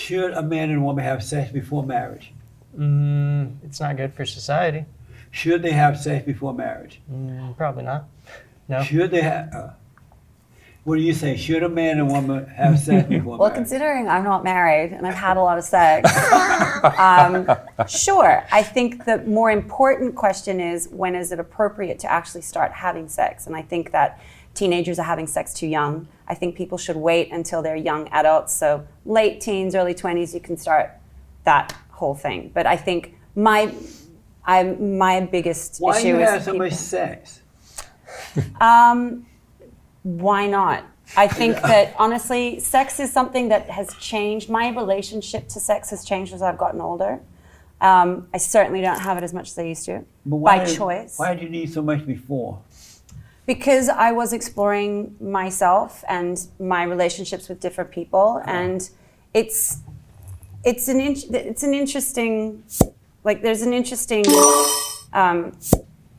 Should a man and woman have sex before marriage? It's not good for society. Should they have sex before marriage? Probably not. No. Should they have? What do you say? Should a man and woman have sex before Well, marriage? considering I'm not married and I've had a lot of sex, sure. I think the more important question is, when is it appropriate to actually start having sex? And I think that teenagers are having sex too young. I think people should wait until they're young adults. So late teens, early 20s, you can start that whole thing. But I think my biggest Why issue you is have so much sex? Why not? I think that honestly, sex is something that has changed. My relationship to sex has changed as I've gotten older. I certainly don't have it as much as I used to, by choice. Why did you need so much before? Because I was exploring myself and my relationships with different people, and it's an interesting, like there's an interesting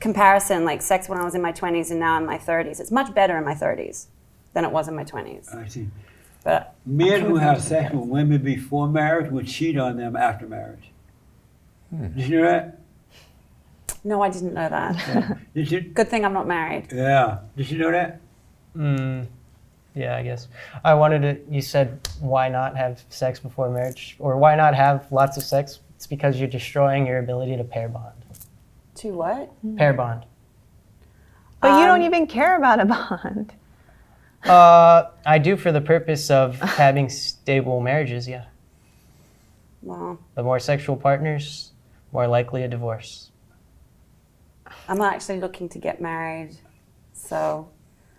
comparison, like sex when I was in my 20s and now in my 30s. It's much better in my 30s than it was in my 20s. I see. But Men who have sex with women before marriage would cheat on them after marriage. Did you know that? no, I didn't know that. Yeah. Did you? Good thing I'm not married. Yeah. Did you know that? Yeah, I guess. I wanted to, you said, why not have sex before marriage? Or why not have lots of sex? It's because you're destroying your ability to pair bond. To what? Pair bond. But you don't even care about a bond. I do for the purpose of having stable marriages, yeah. Well, The more sexual partners, more likely a divorce. I'm not actually looking to get married, so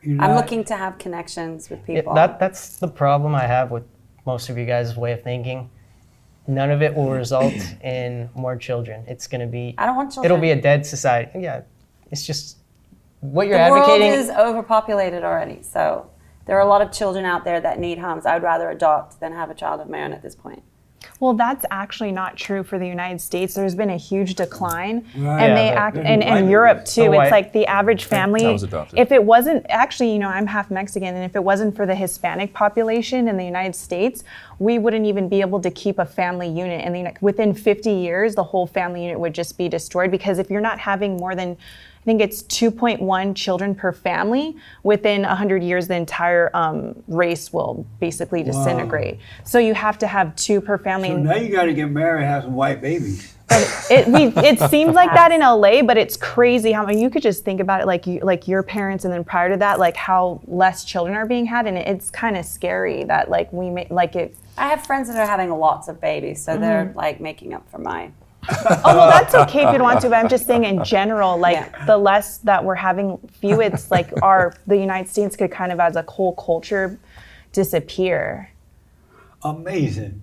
You're I'm not- looking to have connections with people. That's the problem I have with most of you guys' way of thinking. None of it will result in more children. It's going to be... I don't want children. It'll be a dead society. Yeah, it's just... What you're The advocating... world is overpopulated already, so there are a lot of children out there that need homes. I would rather adopt than have a child of my own at this point. Well, that's actually not true for the United States. There's been a huge decline, Right. and Yeah, and Europe too. white- It's like the average family. I was adopted. If it wasn't actually, I'm half Mexican, and if it wasn't for the Hispanic population in the United States, we wouldn't even be able to keep a family unit. And within 50 years, the whole family unit would just be destroyed, because if you're not having more than, I think it's 2.1 children per family, within 100 years, the entire race will basically disintegrate. So you have to have 2 per family. So now you got to get married and have some white babies. It seems like that in LA, but it's crazy how you could just think about it, like your parents, and then prior to that, like how less children are being had, and it's kind of scary that I have friends that are having lots of babies, so they're like making up for mine. Oh, well, that's okay if you want to, but I'm just saying in general, the less that we're having few, it's like the United States could kind of, as a whole culture, disappear. Amazing.